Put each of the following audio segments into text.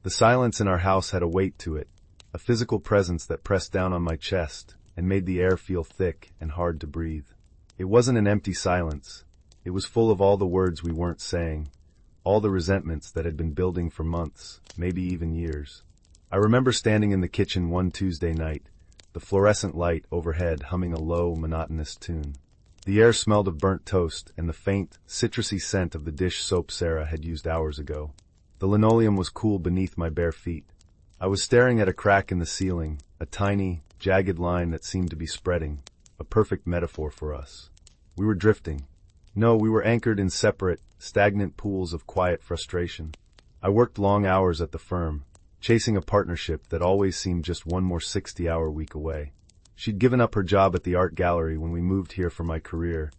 The silence in our house had a weight to it, a physical presence that pressed down on my chest and made the air feel thick and hard to breathe. It wasn't an empty silence. It was full of all the words we weren't saying, all the resentments that had been building for months, maybe even years. I remember standing in the kitchen one Tuesday night, the fluorescent light overhead humming a low, monotonous tune. The air smelled of burnt toast and the faint, citrusy scent of the dish soap Sarah had used hours ago. The linoleum was cool beneath my bare feet. I was staring at a crack in the ceiling, a tiny, jagged line that seemed to be spreading, a perfect metaphor for us. We were drifting. No, we were anchored in separate, stagnant pools of quiet frustration. I worked long hours at the firm, chasing a partnership that always seemed just one more 60-hour week away. She'd given up her job at the art gallery when we moved here for my career,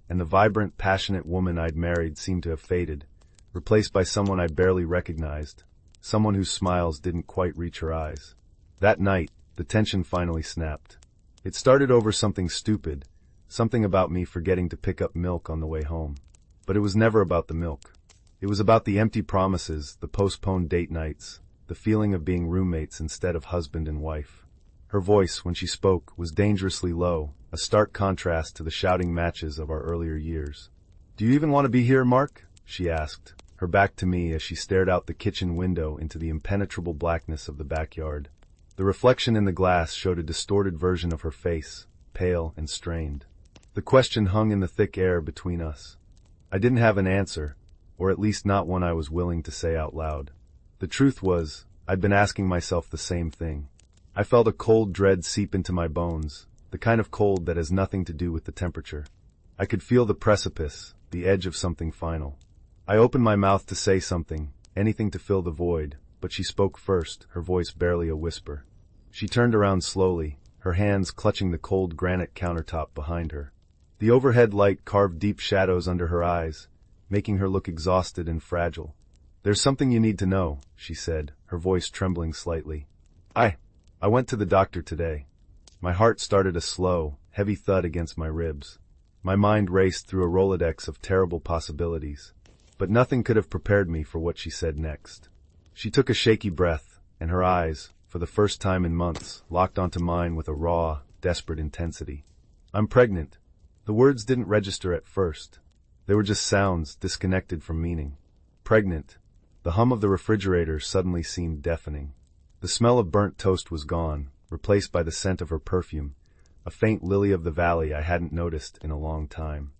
and the vibrant, passionate woman I'd married seemed to have faded, replaced by someone I barely recognized, someone whose smiles didn't quite reach her eyes. That night, the tension finally snapped. It started over something stupid, something about me forgetting to pick up milk on the way home. But it was never about the milk. It was about the empty promises, the postponed date nights, the feeling of being roommates instead of husband and wife. Her voice, when she spoke, was dangerously low, a stark contrast to the shouting matches of our earlier years. "Do you even want to be here, Mark?" she asked, her back to me as she stared out the kitchen window into the impenetrable blackness of the backyard. The reflection in the glass showed a distorted version of her face, pale and strained. The question hung in the thick air between us. I didn't have an answer, or at least not one I was willing to say out loud. The truth was, I'd been asking myself the same thing. I felt a cold dread seep into my bones, the kind of cold that has nothing to do with the temperature. I could feel the precipice, the edge of something final. I opened my mouth to say something, anything to fill the void, but she spoke first, her voice barely a whisper. She turned around slowly, her hands clutching the cold granite countertop behind her. The overhead light carved deep shadows under her eyes, making her look exhausted and fragile. "There's something you need to know," she said, her voice trembling slightly. I went to the doctor today." My heart started a slow, heavy thud against my ribs. My mind raced through a Rolodex of terrible possibilities. But nothing could have prepared me for what she said next. She took a shaky breath, and her eyes, for the first time in months, locked onto mine with a raw, desperate intensity. "I'm pregnant." The words didn't register at first. They were just sounds disconnected from meaning. Pregnant. The hum of the refrigerator suddenly seemed deafening. The smell of burnt toast was gone, replaced by the scent of her perfume, a faint lily of the valley I hadn't noticed in a long time.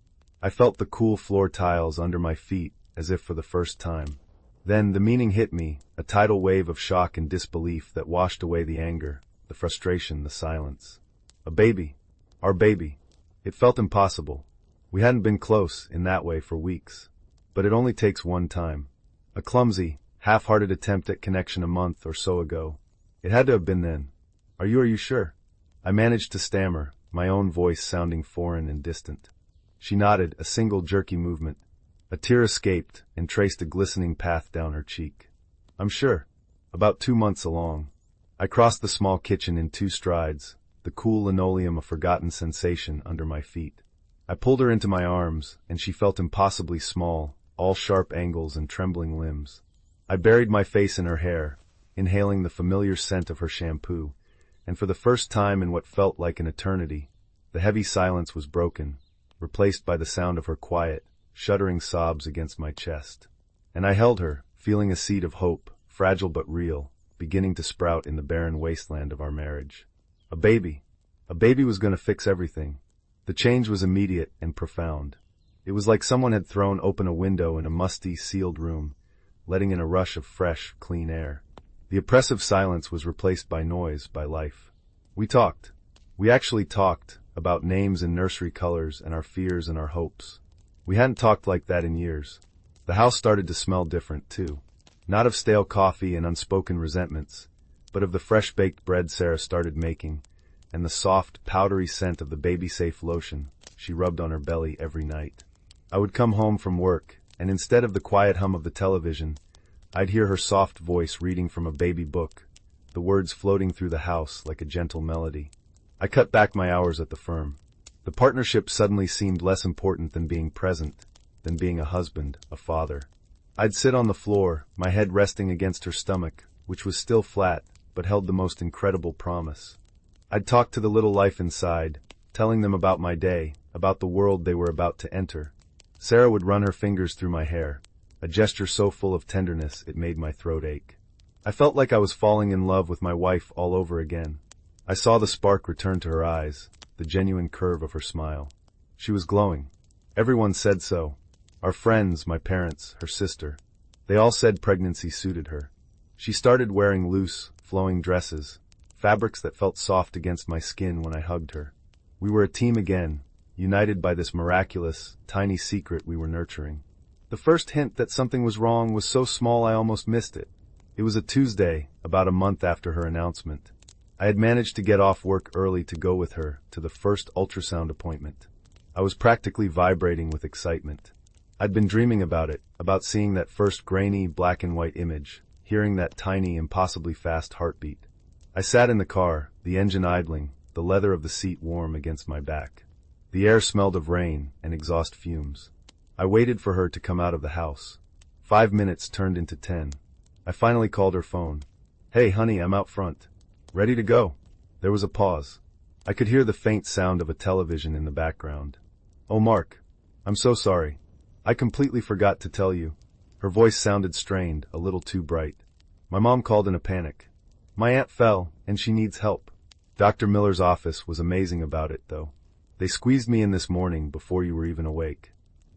I felt the cool floor tiles under my feet as if for the first time. Then the meaning hit me, a tidal wave of shock and disbelief that washed away the anger, the frustration, the silence. A baby. Our baby. It felt impossible. We hadn't been close in that way for weeks. But it only takes one time. A clumsy, half-hearted attempt at connection a month or so ago. It had to have been then. Are you sure?" I managed to stammer, my own voice sounding foreign and distant. She nodded, a single jerky movement. A tear escaped and traced a glistening path down her cheek. "I'm sure. About 2 months along." I crossed the small kitchen in 2 strides, the cool linoleum a forgotten sensation under my feet. I pulled her into my arms, and she felt impossibly small, all sharp angles and trembling limbs. I buried my face in her hair, inhaling the familiar scent of her shampoo, and for the first time in what felt like an eternity, the heavy silence was broken, replaced by the sound of her quiet, shuddering sobs against my chest. And I held her, feeling a seed of hope, fragile but real, beginning to sprout in the barren wasteland of our marriage. A baby. A baby was going to fix everything. The change was immediate and profound. It was like someone had thrown open a window in a musty, sealed room, letting in a rush of fresh, clean air. The oppressive silence was replaced by noise, by life. We talked. We actually talked about names and nursery colors and our fears and our hopes. We hadn't talked like that in years. The house started to smell different, too. Not of stale coffee and unspoken resentments, but of the fresh-baked bread Sarah started making, and the soft, powdery scent of the baby-safe lotion she rubbed on her belly every night. I would come home from work, and instead of the quiet hum of the television, I'd hear her soft voice reading from a baby book, the words floating through the house like a gentle melody. I cut back my hours at the firm. The partnership suddenly seemed less important than being present, than being a husband, a father. I'd sit on the floor, my head resting against her stomach, which was still flat, but held the most incredible promise. I'd talk to the little life inside, telling them about my day, about the world they were about to enter. Sarah would run her fingers through my hair, a gesture so full of tenderness it made my throat ache. I felt like I was falling in love with my wife all over again. I saw the spark return to her eyes, the genuine curve of her smile. She was glowing. Everyone said so. Our friends, my parents, her sister. They all said pregnancy suited her. She started wearing loose, flowing dresses, fabrics that felt soft against my skin when I hugged her. We were a team again, united by this miraculous, tiny secret we were nurturing. The first hint that something was wrong was so small I almost missed it. It was a Tuesday, about a month after her announcement. I had managed to get off work early to go with her to the first ultrasound appointment. I was practically vibrating with excitement. I'd been dreaming about it, about seeing that first grainy, black and white image, hearing that tiny, impossibly fast heartbeat. I sat in the car, the engine idling, the leather of the seat warm against my back. The air smelled of rain and exhaust fumes. I waited for her to come out of the house. 5 minutes turned into 10. I finally called her phone. "Hey, honey, I'm out front. Ready to go." There was a pause. I could hear the faint sound of a television in the background. "Oh, Mark. I'm so sorry. I completely forgot to tell you." Her voice sounded strained, a little too bright. "My mom called in a panic. My aunt fell, and she needs help. Dr. Miller's office was amazing about it, though. They squeezed me in this morning before you were even awake.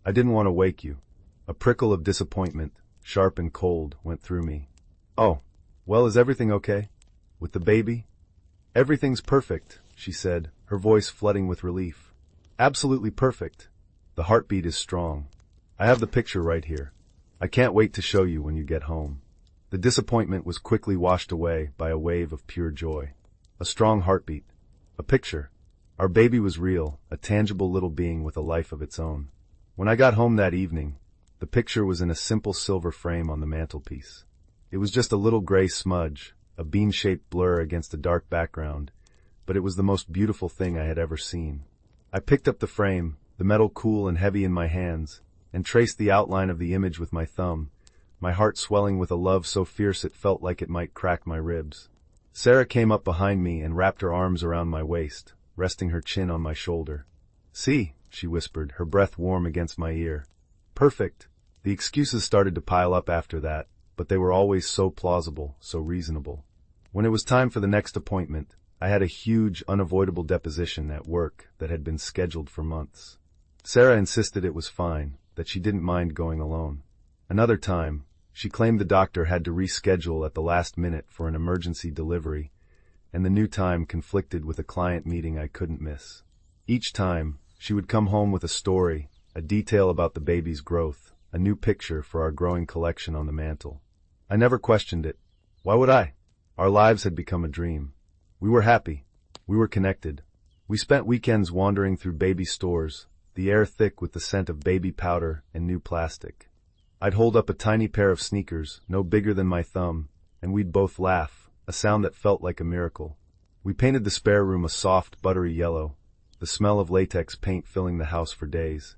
I didn't want to wake you." A prickle of disappointment, sharp and cold, went through me. "Oh, well, is everything okay? With the baby?" "Everything's perfect," she said, her voice flooding with relief. "Absolutely perfect. The heartbeat is strong. I have the picture right here. I can't wait to show you when you get home." The disappointment was quickly washed away by a wave of pure joy. A strong heartbeat. A picture. Our baby was real, a tangible little being with a life of its own. When I got home that evening, the picture was in a simple silver frame on the mantelpiece. It was just a little gray smudge, a bean-shaped blur against a dark background, but it was the most beautiful thing I had ever seen. I picked up the frame, the metal cool and heavy in my hands, and traced the outline of the image with my thumb, my heart swelling with a love so fierce it felt like it might crack my ribs. Sarah came up behind me and wrapped her arms around my waist, resting her chin on my shoulder. "See," she whispered, her breath warm against my ear. "Perfect." The excuses started to pile up after that, but they were always so plausible, so reasonable. When it was time for the next appointment, I had a huge, unavoidable deposition at work that had been scheduled for months. Sarah insisted it was fine, that she didn't mind going alone. Another time, she claimed the doctor had to reschedule at the last minute for an emergency delivery, and the new time conflicted with a client meeting I couldn't miss. Each time, she would come home with a story, a detail about the baby's growth, a new picture for our growing collection on the mantel. I never questioned it. Why would I? Our lives had become a dream. We were happy. We were connected. We spent weekends wandering through baby stores, the air thick with the scent of baby powder and new plastic. I'd hold up a tiny pair of sneakers, no bigger than my thumb, and we'd both laugh, a sound that felt like a miracle. We painted the spare room a soft, buttery yellow, the smell of latex paint filling the house for days,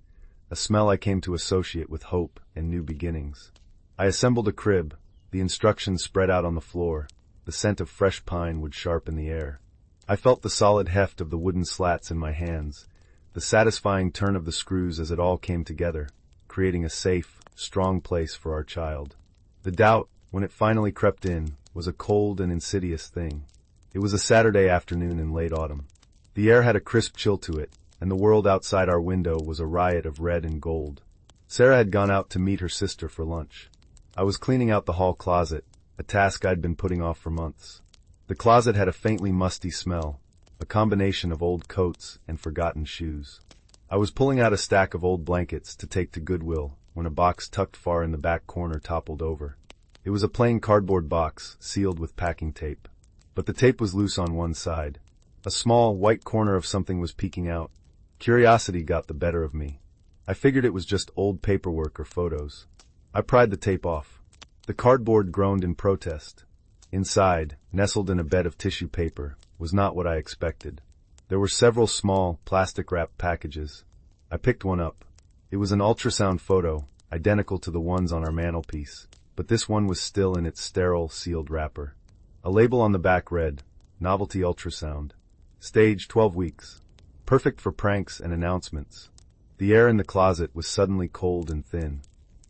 a smell I came to associate with hope and new beginnings. I assembled a crib, the instructions spread out on the floor, the scent of fresh pine would sharpen the air. I felt the solid heft of the wooden slats in my hands, the satisfying turn of the screws as it all came together, creating a safe, strong place for our child. The doubt, when it finally crept in, was a cold and insidious thing. It was a Saturday afternoon in late autumn. The air had a crisp chill to it, and the world outside our window was a riot of red and gold. Sarah had gone out to meet her sister for lunch. I was cleaning out the hall closet, a task I'd been putting off for months. The closet had a faintly musty smell, a combination of old coats and forgotten shoes. I was pulling out a stack of old blankets to take to Goodwill when a box tucked far in the back corner toppled over. It was a plain cardboard box, sealed with packing tape. But the tape was loose on one side. A small, white corner of something was peeking out. Curiosity got the better of me. I figured it was just old paperwork or photos. I pried the tape off. The cardboard groaned in protest. Inside, nestled in a bed of tissue paper, was not what I expected. There were several small, plastic-wrapped packages. I picked one up. It was an ultrasound photo, identical to the ones on our mantelpiece. but this one was still in its sterile, sealed wrapper. A label on the back read, Novelty Ultrasound. Stage 12 weeks. Perfect for pranks and announcements. The air in the closet was suddenly cold and thin.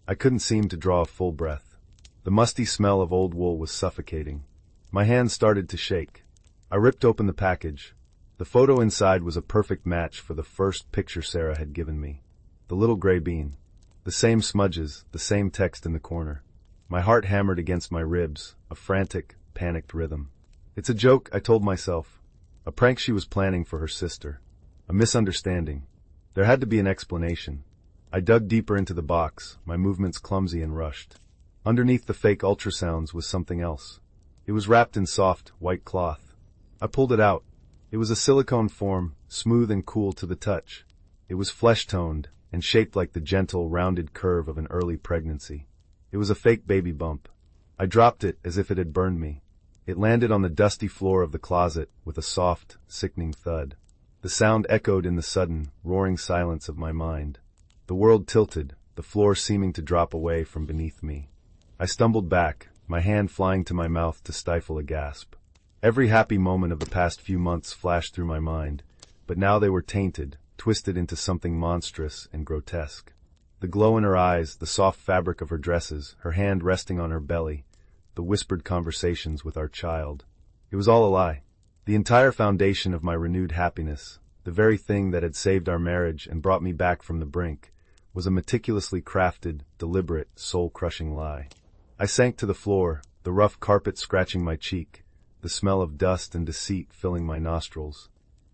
I couldn't seem to draw a full breath. The musty smell of old wool was suffocating. My hands started to shake. I ripped open the package. The photo inside was a perfect match for the first picture Sarah had given me. The little gray bean. The same smudges, the same text in the corner. My heart hammered against my ribs, a frantic, panicked rhythm. It's a joke, I told myself. A prank she was planning for her sister. A misunderstanding. There had to be an explanation. I dug deeper into the box, my movements clumsy and rushed. Underneath the fake ultrasounds was something else. It was wrapped in soft, white cloth. I pulled it out. It was a silicone form, smooth and cool to the touch. It was flesh-toned and shaped like the gentle, rounded curve of an early pregnancy. It was a fake baby bump. I dropped it as if it had burned me. It landed on the dusty floor of the closet with a soft, sickening thud. The sound echoed in the sudden, roaring silence of my mind. The world tilted, the floor seeming to drop away from beneath me. I stumbled back, my hand flying to my mouth to stifle a gasp. Every happy moment of the past few months flashed through my mind, but now they were tainted, twisted into something monstrous and grotesque. The glow in her eyes, the soft fabric of her dresses, her hand resting on her belly, the whispered conversations with our child. It was all a lie. The entire foundation of my renewed happiness, the very thing that had saved our marriage and brought me back from the brink, was a meticulously crafted, deliberate, soul-crushing lie. I sank to the floor, the rough carpet scratching my cheek, the smell of dust and deceit filling my nostrils.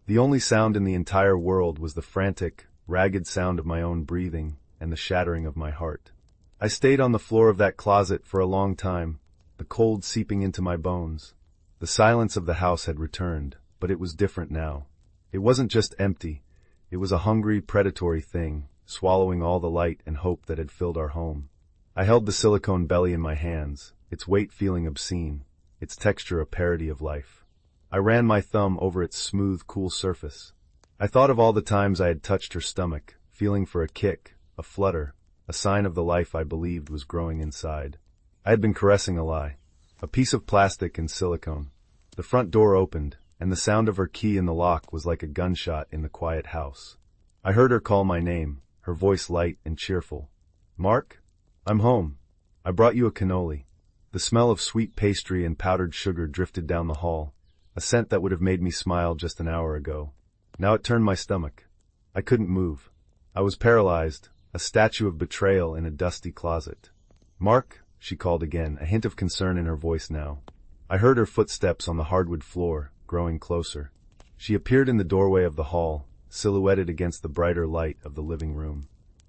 The only sound in the entire world was the frantic, ragged sound of my own breathing and the shattering of my heart. I stayed on the floor of that closet for a long time, the cold seeping into my bones. The silence of the house had returned, but it was different now. It wasn't just empty. It was a hungry, predatory thing, swallowing all the light and hope that had filled our home. I held the silicone belly in my hands, its weight feeling obscene, its texture a parody of life. I ran my thumb over its smooth, cool surface. I thought of all the times I had touched her stomach, feeling for a kick, a flutter, a sign of the life I believed was growing inside. I had been caressing a lie. A piece of plastic and silicone. The front door opened, and the sound of her key in the lock was like a gunshot in the quiet house. I heard her call my name, her voice light and cheerful. Mark? I'm home. I brought you a cannoli. The smell of sweet pastry and powdered sugar drifted down the hall, a scent that would have made me smile just an hour ago. Now it turned my stomach. I couldn't move. I was paralyzed, a statue of betrayal in a dusty closet. Mark, she called again, a hint of concern in her voice now. I heard her footsteps on the hardwood floor, growing closer. She appeared in the doorway of the hall, silhouetted against the brighter light of the living room.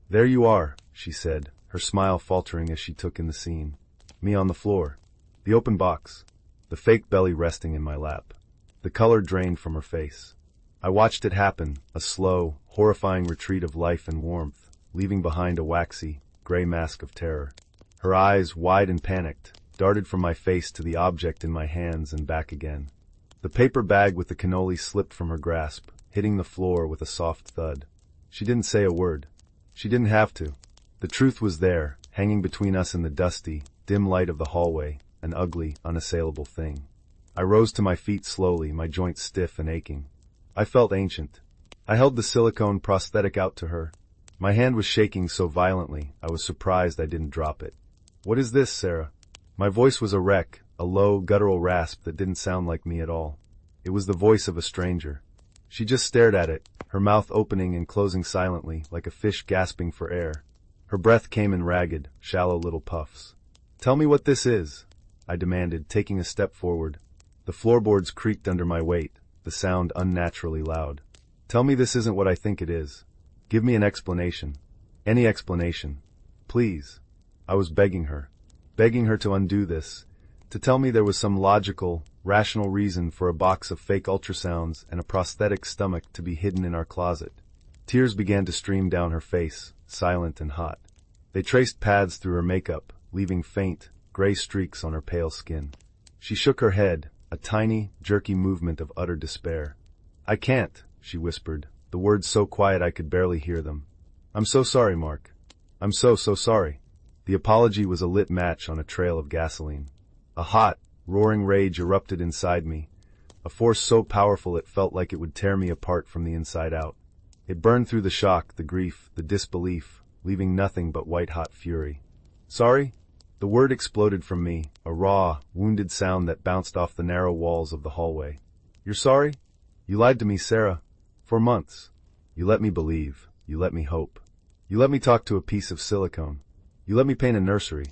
There you are, she said, her smile faltering as she took in the scene. Me on the floor. The open box. The fake belly resting in my lap. The color drained from her face. I watched it happen, a slow, horrifying retreat of life and warmth, leaving behind a waxy, gray mask of terror. Her eyes, wide and panicked, darted from my face to the object in my hands and back again. The paper bag with the cannoli slipped from her grasp, hitting the floor with a soft thud. She didn't say a word. She didn't have to. The truth was there, hanging between us in the dusty, dim light of the hallway, an ugly, unassailable thing. I rose to my feet slowly, my joints stiff and aching. I felt ancient. I held the silicone prosthetic out to her. My hand was shaking so violently, I was surprised I didn't drop it. What is this, Sarah? My voice was a wreck, a low, guttural rasp that didn't sound like me at all. It was the voice of a stranger. She just stared at it, her mouth opening and closing silently, like a fish gasping for air. Her breath came in ragged, shallow little puffs. Tell me what this is, I demanded, taking a step forward. The floorboards creaked under my weight, the sound unnaturally loud. Tell me this isn't what I think it is. Give me an explanation. Any explanation. Please. I was begging her to undo this, to tell me there was some logical, rational reason for a box of fake ultrasounds and a prosthetic stomach to be hidden in our closet. Tears began to stream down her face, silent and hot. They traced paths through her makeup, leaving faint, gray streaks on her pale skin. She shook her head, a tiny, jerky movement of utter despair. I can't, she whispered, the words so quiet I could barely hear them. I'm so sorry, Mark. I'm so sorry. The apology was a lit match on a trail of gasoline. A hot, roaring rage erupted inside me, a force so powerful it felt like it would tear me apart from the inside out. It burned through the shock, the grief, the disbelief, leaving nothing but white-hot fury. Sorry? The word exploded from me, a raw, wounded sound that bounced off the narrow walls of the hallway. You're sorry? You lied to me, Sarah. For months. You let me believe. You let me hope. You let me talk to a piece of silicone. You let me paint a nursery.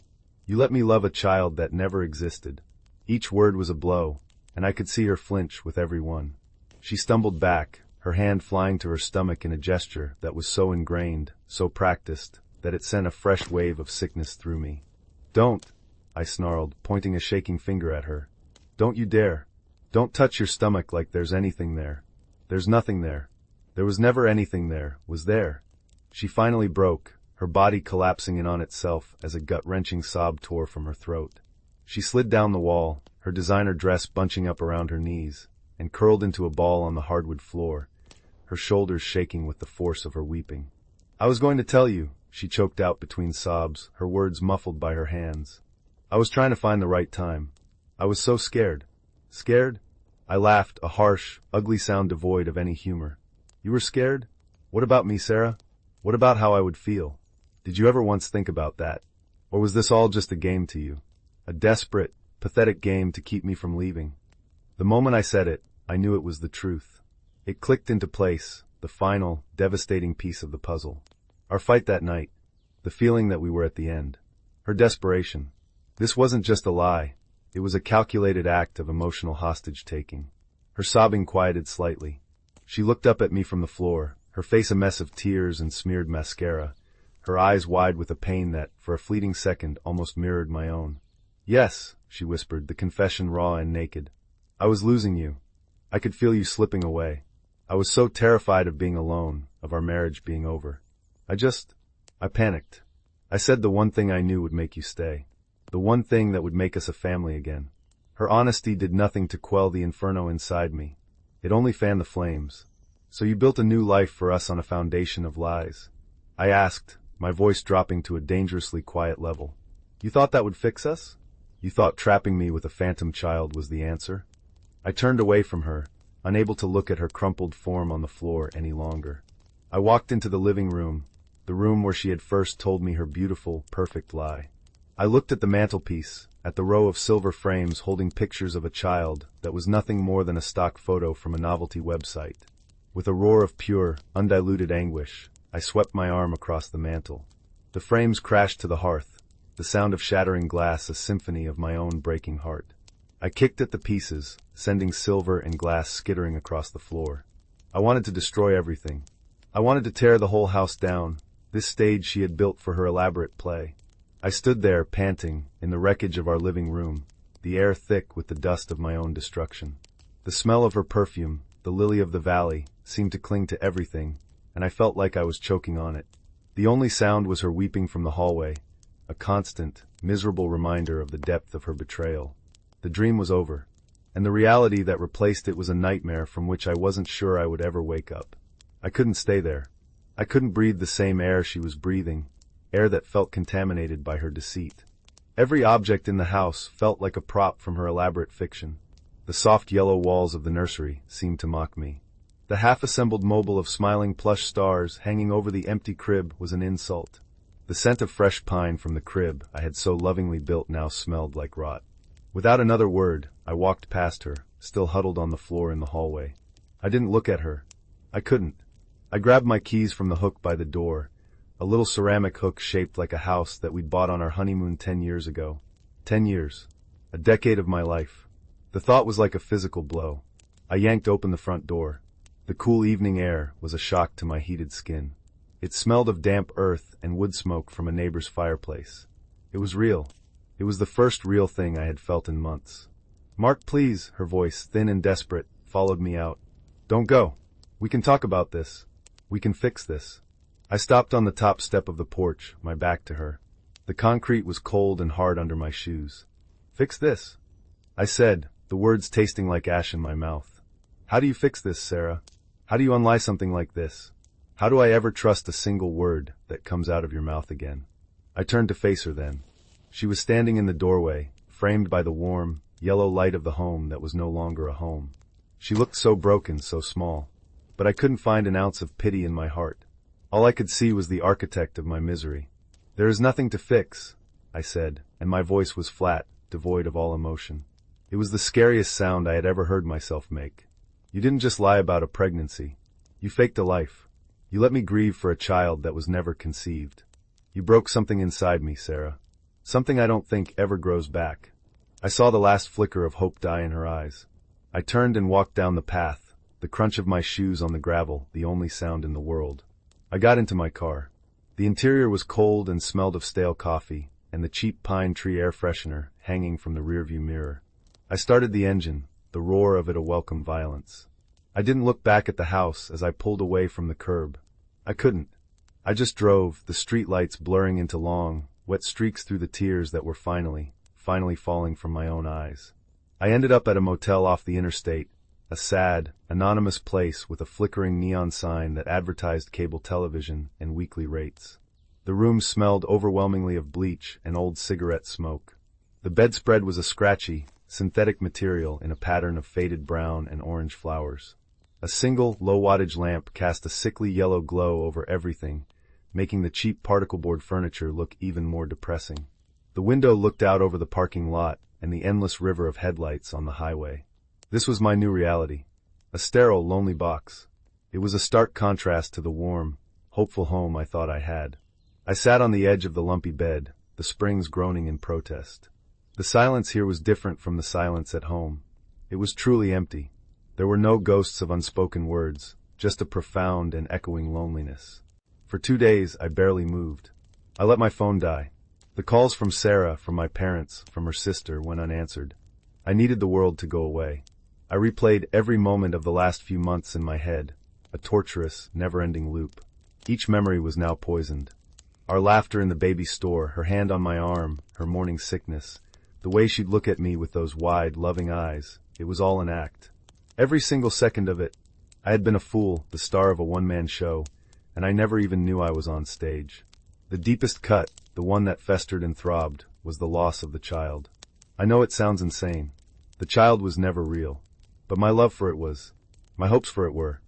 You let me love a child that never existed. Each word was a blow, and I could see her flinch with every one. She stumbled back, her hand flying to her stomach in a gesture that was so ingrained, so practiced, that it sent a fresh wave of sickness through me. Don't, I snarled, pointing a shaking finger at her. Don't you dare. Don't touch your stomach like there's anything there. There's nothing there. There was never anything there, was there? She finally broke, her body collapsing in on itself as a gut-wrenching sob tore from her throat. She slid down the wall, her designer dress bunching up around her knees, and curled into a ball on the hardwood floor, her shoulders shaking with the force of her weeping. I was going to tell you, she choked out between sobs, her words muffled by her hands. I was trying to find the right time. I was so scared. Scared? I laughed, a harsh, ugly sound devoid of any humor. You were scared? What about me, Sarah? What about how I would feel? Did you ever once think about that? Or was this all just a game to you? A desperate, pathetic game to keep me from leaving? The moment I said it, I knew it was the truth. It clicked into place, the final, devastating piece of the puzzle. Our fight that night, the feeling that we were at the end, her desperation. This wasn't just a lie. It was a calculated act of emotional hostage-taking. Her sobbing quieted slightly. She looked up at me from the floor, her face a mess of tears and smeared mascara, her eyes wide with a pain that, for a fleeting second, almost mirrored my own. Yes, she whispered, the confession raw and naked. I was losing you. I could feel you slipping away. I was so terrified of being alone, of our marriage being over. I panicked. I said the one thing I knew would make you stay. The one thing that would make us a family again. Her honesty did nothing to quell the inferno inside me. It only fanned the flames. So you built a new life for us on a foundation of lies? I asked, my voice dropping to a dangerously quiet level. You thought that would fix us? You thought trapping me with a phantom child was the answer? I turned away from her, unable to look at her crumpled form on the floor any longer. I walked into the living room, the room where she had first told me her beautiful, perfect lie. I looked at the mantelpiece, at the row of silver frames holding pictures of a child that was nothing more than a stock photo from a novelty website. With a roar of pure, undiluted anguish, I swept my arm across the mantel. The frames crashed to the hearth, the sound of shattering glass a symphony of my own breaking heart. I kicked at the pieces, sending silver and glass skittering across the floor. I wanted to destroy everything. I wanted to tear the whole house down, this stage she had built for her elaborate play. I stood there, panting, in the wreckage of our living room, the air thick with the dust of my own destruction. The smell of her perfume, the lily of the valley, seemed to cling to everything, and I felt like I was choking on it. The only sound was her weeping from the hallway, a constant, miserable reminder of the depth of her betrayal. The dream was over, and the reality that replaced it was a nightmare from which I wasn't sure I would ever wake up. I couldn't stay there. I couldn't breathe the same air she was breathing, air that felt contaminated by her deceit. Every object in the house felt like a prop from her elaborate fiction. The soft yellow walls of the nursery seemed to mock me. The half-assembled mobile of smiling plush stars hanging over the empty crib was an insult. The scent of fresh pine from the crib I had so lovingly built now smelled like rot. Without another word, I walked past her, still huddled on the floor in the hallway. I didn't look at her. I couldn't. I grabbed my keys from the hook by the door, a little ceramic hook shaped like a house that we'd bought on our honeymoon 10 years ago. 10 years. A decade of my life. The thought was like a physical blow. I yanked open the front door. The cool evening air was a shock to my heated skin. It smelled of damp earth and wood smoke from a neighbor's fireplace. It was real. It was the first real thing I had felt in months. Mark, please, her voice, thin and desperate, followed me out. Don't go. We can talk about this. We can fix this. I stopped on the top step of the porch, my back to her. The concrete was cold and hard under my shoes. Fix this, I said, the words tasting like ash in my mouth. How do you fix this, Sarah? How do you unlie something like this? How do I ever trust a single word that comes out of your mouth again? I turned to face her then. She was standing in the doorway, framed by the warm, yellow light of the home that was no longer a home. She looked so broken, so small. But I couldn't find an ounce of pity in my heart. All I could see was the architect of my misery. "There is nothing to fix," I said, and my voice was flat, devoid of all emotion. It was the scariest sound I had ever heard myself make. "You didn't just lie about a pregnancy. You faked a life. You let me grieve for a child that was never conceived. You broke something inside me, Sarah. Something I don't think ever grows back." I saw the last flicker of hope die in her eyes. I turned and walked down the path, the crunch of my shoes on the gravel the only sound in the world. I got into my car. The interior was cold and smelled of stale coffee, and the cheap pine tree air freshener hanging from the rearview mirror. I started the engine, the roar of it a welcome violence. I didn't look back at the house as I pulled away from the curb. I couldn't. I just drove, the street lights blurring into long, wet streaks through the tears that were finally falling from my own eyes. I ended up at a motel off the interstate, a sad, anonymous place with a flickering neon sign that advertised cable television and weekly rates. The room smelled overwhelmingly of bleach and old cigarette smoke. The bedspread was a scratchy, synthetic material in a pattern of faded brown and orange flowers. A single, low-wattage lamp cast a sickly yellow glow over everything, making the cheap particle-board furniture look even more depressing. The window looked out over the parking lot and the endless river of headlights on the highway. This was my new reality. A sterile, lonely box. It was a stark contrast to the warm, hopeful home I thought I had. I sat on the edge of the lumpy bed, the springs groaning in protest. The silence here was different from the silence at home. It was truly empty. There were no ghosts of unspoken words, just a profound and echoing loneliness. For 2 days, I barely moved. I let my phone die. The calls from Sarah, from my parents, from her sister went unanswered. I needed the world to go away. I replayed every moment of the last few months in my head, a torturous, never-ending loop. Each memory was now poisoned. Our laughter in the baby store, her hand on my arm, her morning sickness, the way she'd look at me with those wide, loving eyes, it was all an act. Every single second of it. I had been a fool, the star of a one-man show, and I never even knew I was on stage. The deepest cut, the one that festered and throbbed, was the loss of the child. I know it sounds insane. The child was never real. But my love for it was. My hopes for it were.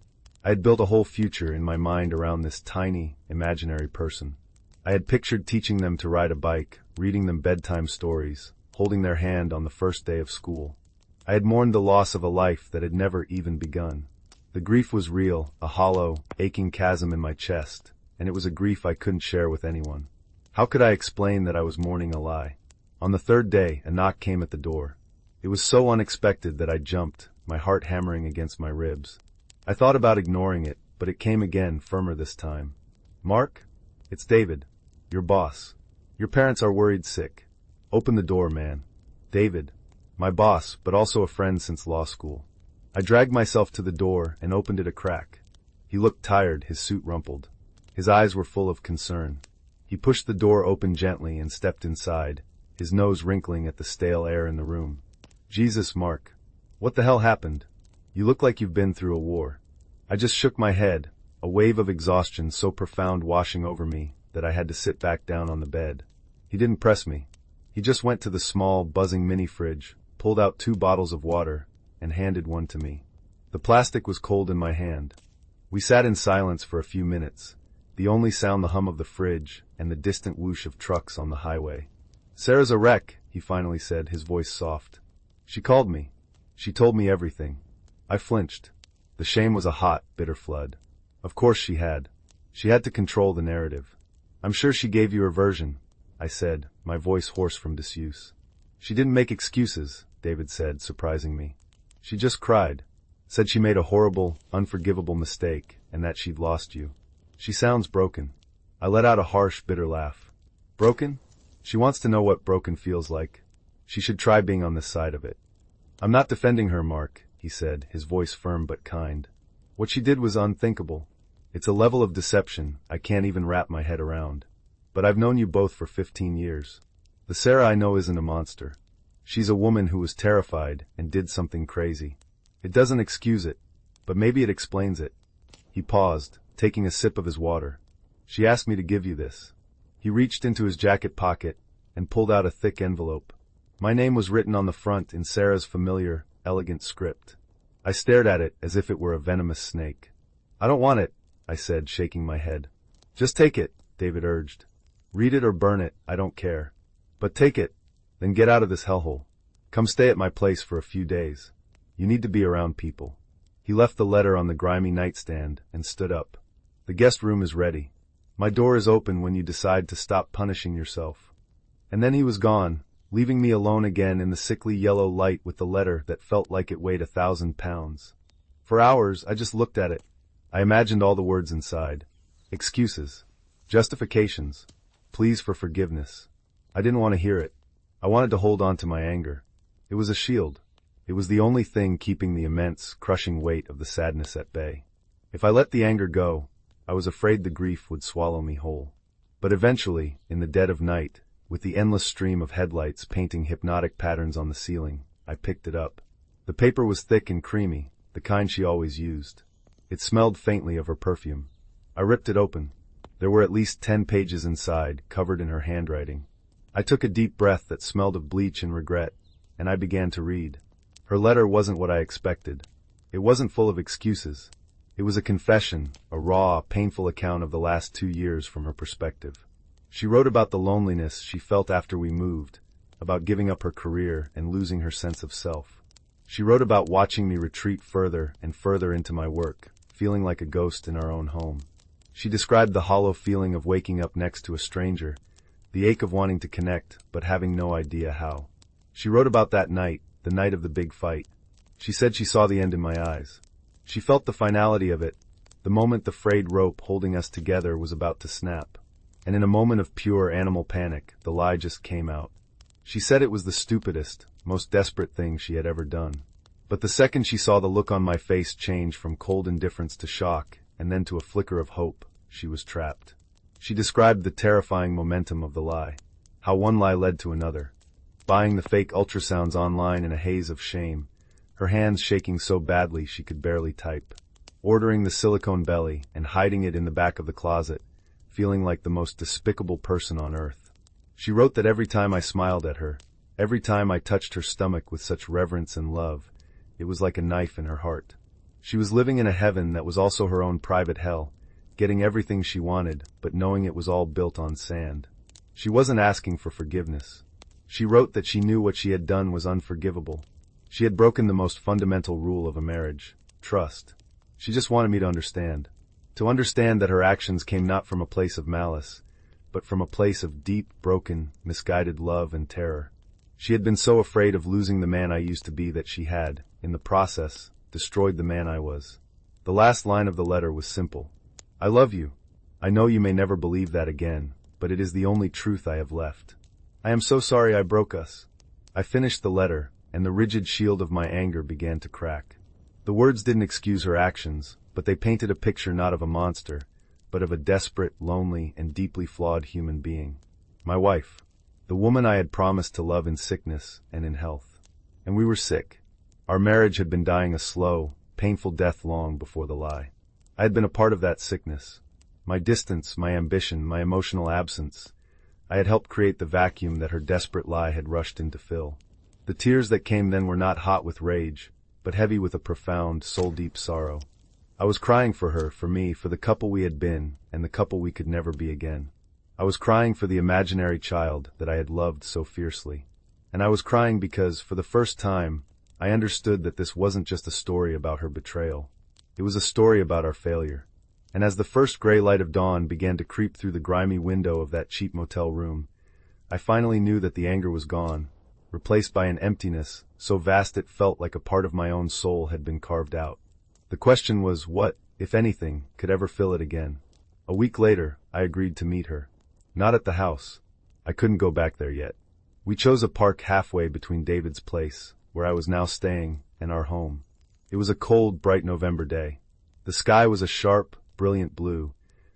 I had built a whole future in my mind around this tiny, imaginary person. I had pictured teaching them to ride a bike, reading them bedtime stories, holding their hand on the first day of school. I had mourned the loss of a life that had never even begun. The grief was real, a hollow, aching chasm in my chest, and it was a grief I couldn't share with anyone. How could I explain that I was mourning a lie? On the 3rd day, a knock came at the door. It was so unexpected that I jumped, my heart hammering against my ribs. I thought about ignoring it, but it came again, firmer this time. "Mark? It's David. Your boss. Your parents are worried sick. Open the door, man." David. My boss, but also a friend since law school. I dragged myself to the door and opened it a crack. He looked tired, his suit rumpled. His eyes were full of concern. He pushed the door open gently and stepped inside, his nose wrinkling at the stale air in the room. "Jesus, Mark. What the hell happened? You look like you've been through a war." I just shook my head, a wave of exhaustion so profound washing over me that I had to sit back down on the bed. He didn't press me. He just went to the small, buzzing mini-fridge, pulled out 2 bottles of water, and handed one to me. The plastic was cold in my hand. We sat in silence for a few minutes, the only sound the hum of the fridge and the distant whoosh of trucks on the highway. "Sarah's a wreck," he finally said, his voice soft. "She called me. She told me everything." I flinched. The shame was a hot, bitter flood. Of course she had. She had to control the narrative. "I'm sure she gave you her version," I said, my voice hoarse from disuse. "She didn't make excuses," David said, surprising me. "She just cried. Said she made a horrible, unforgivable mistake, and that she'd lost you. She sounds broken." I let out a harsh, bitter laugh. "Broken? She wants to know what broken feels like. She should try being on this side of it." "I'm not defending her, Mark," he said, his voice firm but kind. "What she did was unthinkable. It's a level of deception I can't even wrap my head around. But I've known you both for 15 years. The Sarah I know isn't a monster. She's a woman who was terrified and did something crazy. It doesn't excuse it, but maybe it explains it." He paused, taking a sip of his water. "She asked me to give you this." He reached into his jacket pocket and pulled out a thick envelope. My name was written on the front in Sarah's familiar, elegant script. I stared at it as if it were a venomous snake. I don't want it, I said, shaking my head. Just take it, David urged. Read it or burn it, I don't care. But take it, then get out of this hellhole. Come stay at my place for a few days. You need to be around people. He left the letter on the grimy nightstand and stood up. The guest room is ready. My door is open when you decide to stop punishing yourself. And then he was gone, leaving me alone again in the sickly yellow light with the letter that felt like it weighed 1,000 pounds. For hours, I just looked at it. I imagined all the words inside. Excuses. Justifications. Pleas for forgiveness. I didn't want to hear it. I wanted to hold on to my anger. It was a shield. It was the only thing keeping the immense, crushing weight of the sadness at bay. If I let the anger go, I was afraid the grief would swallow me whole. But eventually, in the dead of night, with the endless stream of headlights painting hypnotic patterns on the ceiling, I picked it up. The paper was thick and creamy, the kind she always used. It smelled faintly of her perfume. I ripped it open. There were at least 10 pages inside, covered in her handwriting. I took a deep breath that smelled of bleach and regret, and I began to read. Her letter wasn't what I expected. It wasn't full of excuses. It was a confession, a raw, painful account of the last 2 years from her perspective. She wrote about the loneliness she felt after we moved, about giving up her career and losing her sense of self. She wrote about watching me retreat further and further into my work, feeling like a ghost in our own home. She described the hollow feeling of waking up next to a stranger, the ache of wanting to connect but having no idea how. She wrote about that night, the night of the big fight. She said she saw the end in my eyes. She felt the finality of it, the moment the frayed rope holding us together was about to snap. And in a moment of pure animal panic, the lie just came out. She said it was the stupidest, most desperate thing she had ever done. But the second she saw the look on my face change from cold indifference to shock, and then to a flicker of hope, she was trapped. She described the terrifying momentum of the lie. How one lie led to another. Buying the fake ultrasounds online in a haze of shame, her hands shaking so badly she could barely type. Ordering the silicone belly and hiding it in the back of the closet, feeling like the most despicable person on earth. She wrote that every time I smiled at her, every time I touched her stomach with such reverence and love, it was like a knife in her heart. She was living in a heaven that was also her own private hell, getting everything she wanted, but knowing it was all built on sand. She wasn't asking for forgiveness. She wrote that she knew what she had done was unforgivable. She had broken the most fundamental rule of a marriage, trust. She just wanted me to understand. To understand that her actions came not from a place of malice, but from a place of deep, broken, misguided love and terror. She had been so afraid of losing the man I used to be that she had, in the process, destroyed the man I was. The last line of the letter was simple. I love you. I know you may never believe that again, but it is the only truth I have left. I am so sorry I broke us. I finished the letter, and the rigid shield of my anger began to crack. The words didn't excuse her actions, but they painted a picture not of a monster, but of a desperate, lonely, and deeply flawed human being. My wife. The woman I had promised to love in sickness and in health. And we were sick. Our marriage had been dying a slow, painful death long before the lie. I had been a part of that sickness. My distance, my ambition, my emotional absence. I had helped create the vacuum that her desperate lie had rushed in to fill. The tears that came then were not hot with rage, but heavy with a profound, soul-deep sorrow. I was crying for her, for me, for the couple we had been, and the couple we could never be again. I was crying for the imaginary child that I had loved so fiercely. And I was crying because, for the first time, I understood that this wasn't just a story about her betrayal. It was a story about our failure. And as the first gray light of dawn began to creep through the grimy window of that cheap motel room, I finally knew that the anger was gone, replaced by an emptiness so vast it felt like a part of my own soul had been carved out. The question was what, if anything, could ever fill it again. A week later, I agreed to meet her. Not at the house. I couldn't go back there yet. We chose a park halfway between David's place, where I was now staying, and our home. It was a cold, bright November day. The sky was a sharp, brilliant blue,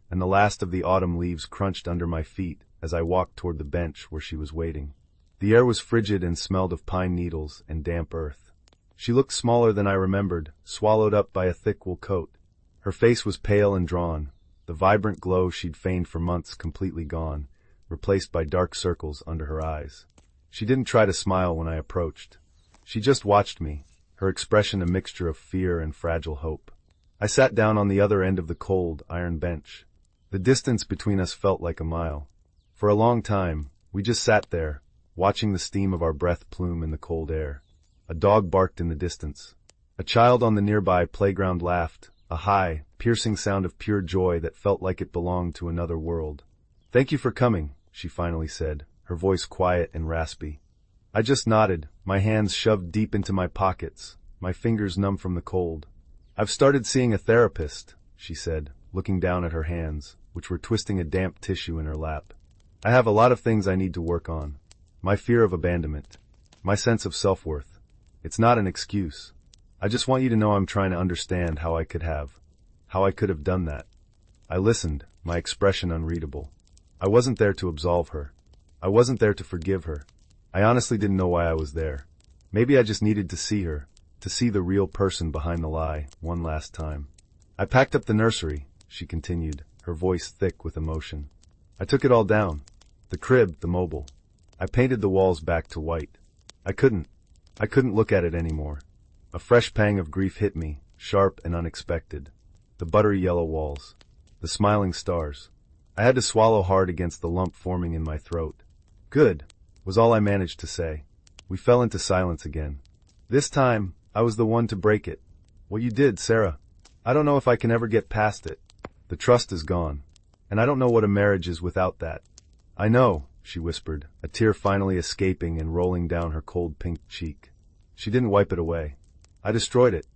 and the last of the autumn leaves crunched under my feet as I walked toward the bench where she was waiting. The air was frigid and smelled of pine needles and damp earth. She looked smaller than I remembered, swallowed up by a thick wool coat. Her face was pale and drawn, the vibrant glow she'd feigned for months completely gone, replaced by dark circles under her eyes. She didn't try to smile when I approached. She just watched me, her expression a mixture of fear and fragile hope. I sat down on the other end of the cold, iron bench. The distance between us felt like a mile. For a long time, we just sat there, watching the steam of our breath plume in the cold air. A dog barked in the distance. A child on the nearby playground laughed, a high, piercing sound of pure joy that felt like it belonged to another world. "Thank you for coming," she finally said, her voice quiet and raspy. I just nodded, my hands shoved deep into my pockets, my fingers numb from the cold. "I've started seeing a therapist," she said, looking down at her hands, which were twisting a damp tissue in her lap. "I have a lot of things I need to work on. My fear of abandonment. My sense of self-worth. It's not an excuse. I just want you to know I'm trying to understand how I could have done that." I listened, my expression unreadable. I wasn't there to absolve her. I wasn't there to forgive her. I honestly didn't know why I was there. Maybe I just needed to see her, to see the real person behind the lie, one last time. "I packed up the nursery," she continued, her voice thick with emotion. "I took it all down. The crib, the mobile. I painted the walls back to white. I couldn't look at it anymore. A fresh pang of grief hit me, sharp and unexpected. The buttery yellow walls. The smiling stars. I had to swallow hard against the lump forming in my throat. "Good," was all I managed to say. We fell into silence again. This time, I was the one to break it. "What you did, Sarah. I don't know if I can ever get past it. The trust is gone. And I don't know what a marriage is without that." "I know," she whispered, a tear finally escaping and rolling down her cold pink cheek. She didn't wipe it away. "I destroyed it.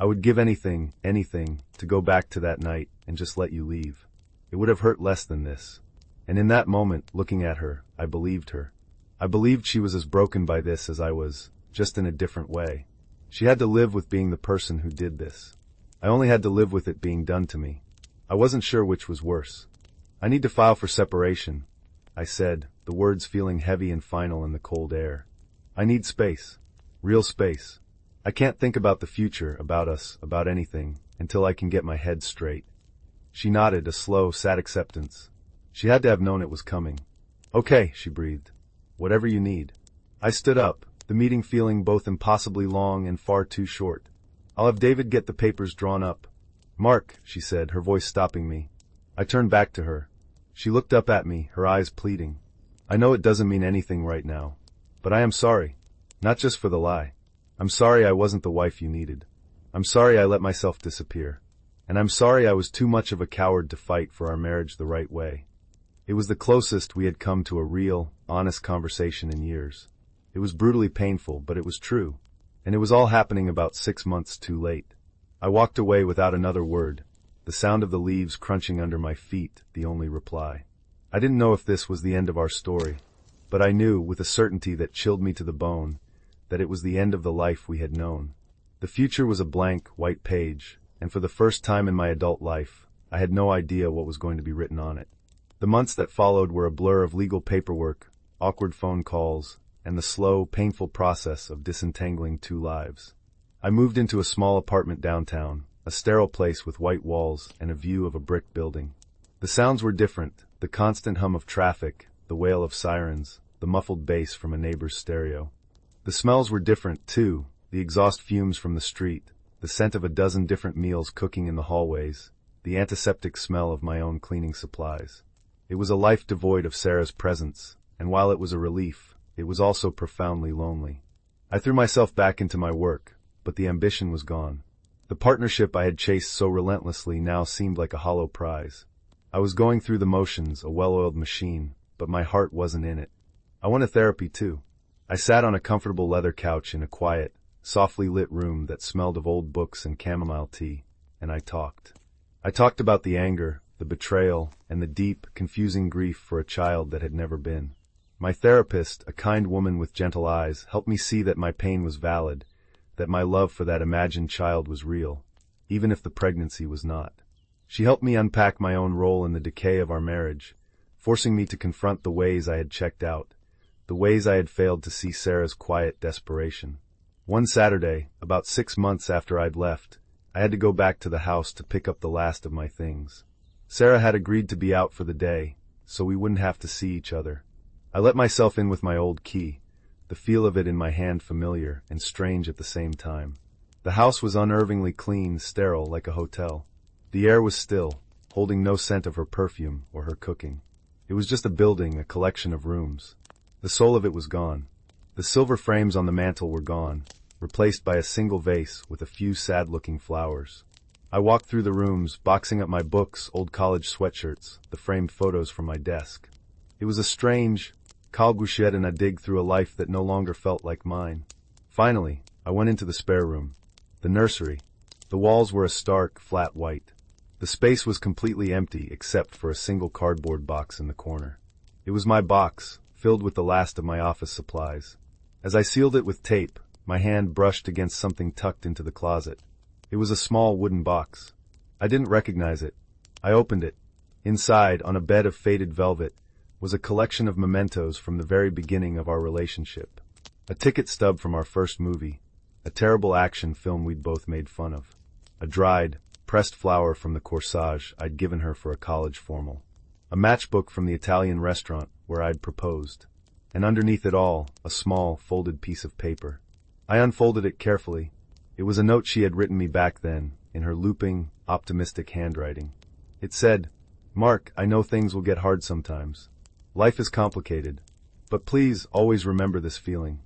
I would give anything, to go back to that night and just let you leave. It would have hurt less than this." And in that moment, looking at her, I believed her. I believed she was as broken by this as I was, just in a different way. She had to live with being the person who did this. I only had to live with it being done to me. I wasn't sure which was worse. "I need to file for separation," I said, the words feeling heavy and final in the cold air. "I need space. Real space. I can't think about the future, about us, about anything, until I can get my head straight." She nodded, a slow, sad acceptance. She had to have known it was coming. "Okay," she breathed. "Whatever you need." I stood up, the meeting feeling both impossibly long and far too short. "I'll have David get the papers drawn up." "Mark," she said, her voice stopping me. I turned back to her. She looked up at me, her eyes pleading. "I know it doesn't mean anything right now, but I am sorry. Not just for the lie. I'm sorry I wasn't the wife you needed. I'm sorry I let myself disappear. And I'm sorry I was too much of a coward to fight for our marriage the right way." It was the closest we had come to a real, honest conversation in years. It was brutally painful, but it was true. And it was all happening about 6 months too late. I walked away without another word, the sound of the leaves crunching under my feet the only reply. I didn't know if this was the end of our story, but I knew, with a certainty that chilled me to the bone, that it was the end of the life we had known. The future was a blank, white page, and for the first time in my adult life, I had no idea what was going to be written on it. The months that followed were a blur of legal paperwork, awkward phone calls, and the slow, painful process of disentangling two lives. I moved into a small apartment downtown, a sterile place with white walls and a view of a brick building. The sounds were different, the constant hum of traffic, the wail of sirens, the muffled bass from a neighbor's stereo. The smells were different, too, the exhaust fumes from the street, the scent of a dozen different meals cooking in the hallways, the antiseptic smell of my own cleaning supplies. It was a life devoid of Sarah's presence, and while it was a relief, it was also profoundly lonely. I threw myself back into my work, but the ambition was gone. The partnership I had chased so relentlessly now seemed like a hollow prize. I was going through the motions, a well-oiled machine, but my heart wasn't in it. I wanted therapy too. I sat on a comfortable leather couch in a quiet, softly lit room that smelled of old books and chamomile tea, and I talked. I talked about the anger, the betrayal, and the deep, confusing grief for a child that had never been. My therapist, a kind woman with gentle eyes, helped me see that my pain was valid, that my love for that imagined child was real, even if the pregnancy was not. She helped me unpack my own role in the decay of our marriage, forcing me to confront the ways I had checked out, the ways I had failed to see Sarah's quiet desperation. One Saturday, about 6 months after I'd left, I had to go back to the house to pick up the last of my things. Sarah had agreed to be out for the day, so we wouldn't have to see each other. I let myself in with my old key, the feel of it in my hand familiar and strange at the same time. The house was unnervingly clean, sterile, like a hotel. The air was still, holding no scent of her perfume or her cooking. It was just a building, a collection of rooms. The soul of it was gone. The silver frames on the mantel were gone, replaced by a single vase with a few sad-looking flowers. I walked through the rooms, boxing up my books, old college sweatshirts, the framed photos from my desk. It was a strange, and a dig through a life that no longer felt like mine. Finally, I went into the spare room. The nursery. The walls were a stark, flat white. The space was completely empty except for a single cardboard box in the corner. It was my box, filled with the last of my office supplies. As I sealed it with tape, my hand brushed against something tucked into the closet. It was a small wooden box. I didn't recognize it. I opened it. Inside, on a bed of faded velvet, was a collection of mementos from the very beginning of our relationship. A ticket stub from our first movie, a terrible action film we'd both made fun of. A dried, pressed flower from the corsage I'd given her for a college formal. A matchbook from the Italian restaurant where I'd proposed. And underneath it all, a small, folded piece of paper. I unfolded it carefully. It was a note she had written me back then, in her looping, optimistic handwriting. It said, "Mark, I know things will get hard sometimes. Life is complicated. But please always remember this feeling.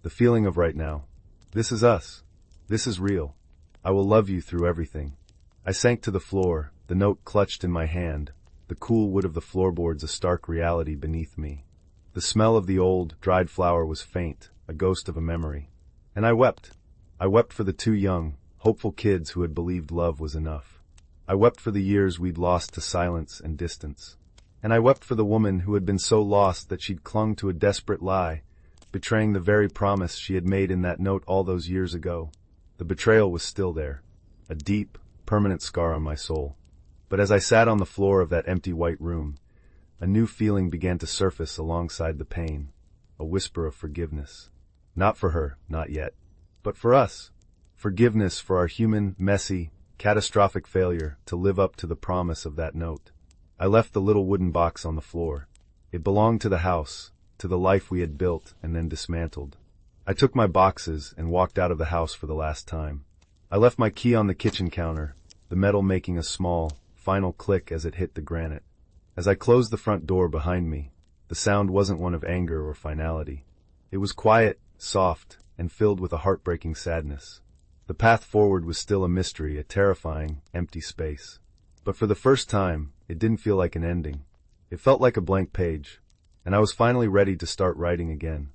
The feeling of right now. This is us. This is real. I will love you through everything." I sank to the floor, the note clutched in my hand, the cool wood of the floorboards a stark reality beneath me. The smell of the old, dried flower was faint, a ghost of a memory. And I wept. I wept for the two young, hopeful kids who had believed love was enough. I wept for the years we'd lost to silence and distance. And I wept for the woman who had been so lost that she'd clung to a desperate lie, betraying the very promise she had made in that note all those years ago. The betrayal was still there, a deep, permanent scar on my soul. But as I sat on the floor of that empty white room, a new feeling began to surface alongside the pain, a whisper of forgiveness. Not for her, not yet, but for us. Forgiveness for our human, messy, catastrophic failure to live up to the promise of that note. I left the little wooden box on the floor. It belonged to the house, to the life we had built and then dismantled. I took my boxes and walked out of the house for the last time. I left my key on the kitchen counter, the metal making a small, final click as it hit the granite. As I closed the front door behind me, the sound wasn't one of anger or finality. It was quiet, soft, and filled with a heartbreaking sadness. The path forward was still a mystery, a terrifying, empty space. But for the first time, it didn't feel like an ending. It felt like a blank page, and I was finally ready to start writing again.